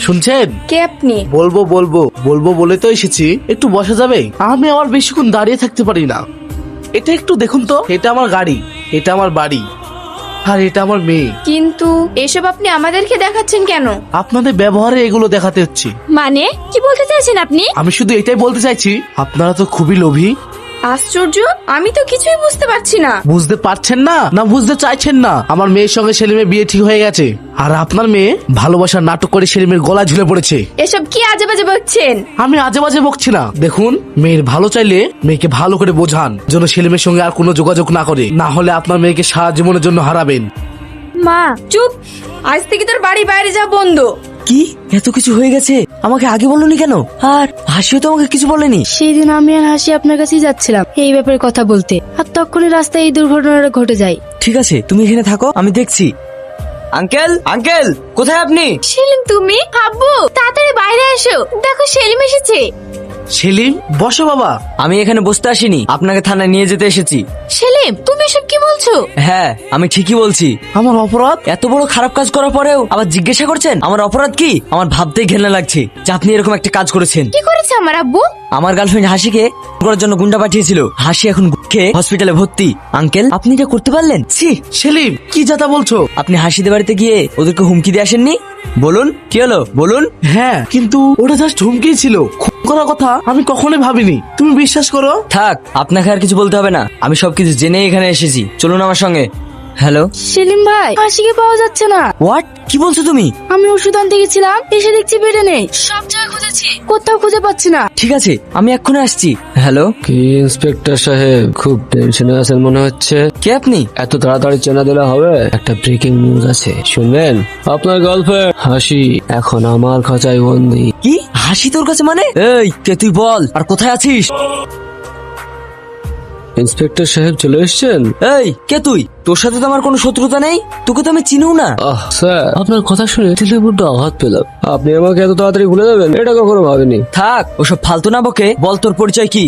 শুনছেন? কে আপনি? বলবো বলবো বলবো বলে তো এসেছি, একটু বসা যাবে? আমি আবার বেশিক্ষণ দাঁড়িয়ে থাকতে পারি না। এটা একটু দেখুন তো, এটা আমার গাড়ি, এটা আমার বাড়ি, আর এটা আমার মেয়ে। কিন্তু এসব আপনি আমাদেরকে দেখাচ্ছেন কেন? আপনাদের ব্যবহারে এগুলো দেখাতে হচ্ছে। মানে কি বলতে চাইছেন আপনি? আমি শুধু এটাই বলতে চাইছি, আপনারা তো খুবই লোভী। আশ্চর্য, আমি তো কিছুই বুঝতে পারছি না। বুঝতে পারছেন না, না বুঝতে চাইছেন না? আমার মেয়ের সঙ্গে সেলিমের বিয়ে ঠিক হয়ে গেছে, আর আপনার মেয়ে ভালোবাসার নাটক করে সেলিমের গলা ঝুলে পড়েছে। এসব কি আজে বাজে বলছেন? আমি আজে বাজে বকছি না। দেখুন, মেয়ের ভালো চাইলে মেয়েকে ভালো করে বোঝান, যেন সেলিমের সঙ্গে আর কোনো যোগাযোগ না করে, না হলে আপনার মেয়েকে সারা জীবনের জন্য হারাবেন। মা চুপ, আজ থেকে তোর বাড়ি বাইরে যা বন্ধ। কি এত কিছু হয়ে গেছে? আমাকে আগে বলনি কেন? আর হাসিও তো আমাকে কিছু বলেনি। সেই দিন আমি আর হাসি আপনার কাছেই যাচ্ছিলাম এই ব্যাপারে কথা বলতে, আর তখনই রাস্তায় এই দুর্ঘটনাটা ঘটে যায়। ঠিক আছে, তুমি এখানে থাকো, আমি দেখছি। আঙ্কেল, আঙ্কেল, কোথায় আপনি? সেলিম, তুমি? আব্বু তাড়াতাড়ি বাইরে এসো, দেখো সেলিম এসেছে। সেলিম, বসো বাবা। আমি এখানে বসতে আসিনি, আপনাকে থানায় নিয়ে যেতে এসেছি। সেলিম, তুমি এসব কি বলছো? হ্যাঁ, আমি ঠিকই বলছি। আমার অপরাধ? এত বড় খারাপ কাজ করার পরেও আবার জিজ্ঞাসা করছেন আমার অপরাধ কি? আমার ভাবতেই ঘেন্না লাগছে যে আপনি এরকম একটা কাজ করেছেন। কি করেছে আমার আব্বু? আমার গার্লফ্রেন্ড হাসিকে করার জন্য গুন্ডা পাঠিয়েছিল। হাসি এখন খেয়ে হসপিটালে ভর্তি। আঙ্কেল, আপনি এটা করতে পারলেন? ছি! সেলিম, কি যাতা বলছো? আপনি হাসিদের বাড়িতে গিয়ে ওদেরকে হুমকি দিয়ে আসেননি? বলুন কি হলো, বলুন। হ্যাঁ, কিন্তু ওটা জাস্ট হুমকি ছিল, খুন করার কথা আমি কখনোই ভাবিনি। তুমি বিশ্বাস করো। থাক, আপনাকে আর কিছু বলতে হবে না, আমি সবকিছু জেনে এখানে এসেছি। চলুন আমার সঙ্গে। হ্যালো সেলিম ভাই, হাসিকে পাওয়া যাচ্ছে না। হোয়াট? কি বলছো তুমি? আমি ওষুধ আনতে গেছিলাম, এসে দেখছি বেডে নেই। সব জায়গায় খুঁজেছি, কোথাও খুঁজে পাচ্ছি না। ঠিক আছে, আমি এক্ষুনি আসছি। হ্যালো, কি ইন্সপেক্টর সাহেব, খুব টেনশনে আছেন মনে হচ্ছে। কে আপনি? এত তাড়াতাড়ি চেনা দিলে হবে? একটা ব্রেকিং নিউজ আছে, শুনবেন? আপনার গার্লফ্রেন্ড হাসি এখন আমার খাঁচায় বন্দি। কি? হাসি তোর কাছে মানে? এই কে তুই, বল, আর কোথায় আছিস? ইন্সপেক্টর সাহেব চলে এসেছেন? এই কে তুই? তোর সাথে তো আমার কোনো শত্রুতা নেই, তোকে তো আমি চিনিও না। স্যার, আপনার কথা শুনে দিলে বড্ড আঘাত পেলাম। আপনি আমাকে এত তাড়াতাড়ি ভুলে যাবেন এটা কখনো ভাবিনি। থাক, ওসব ফালতু না বকে, বল তোর পরিচয় কি?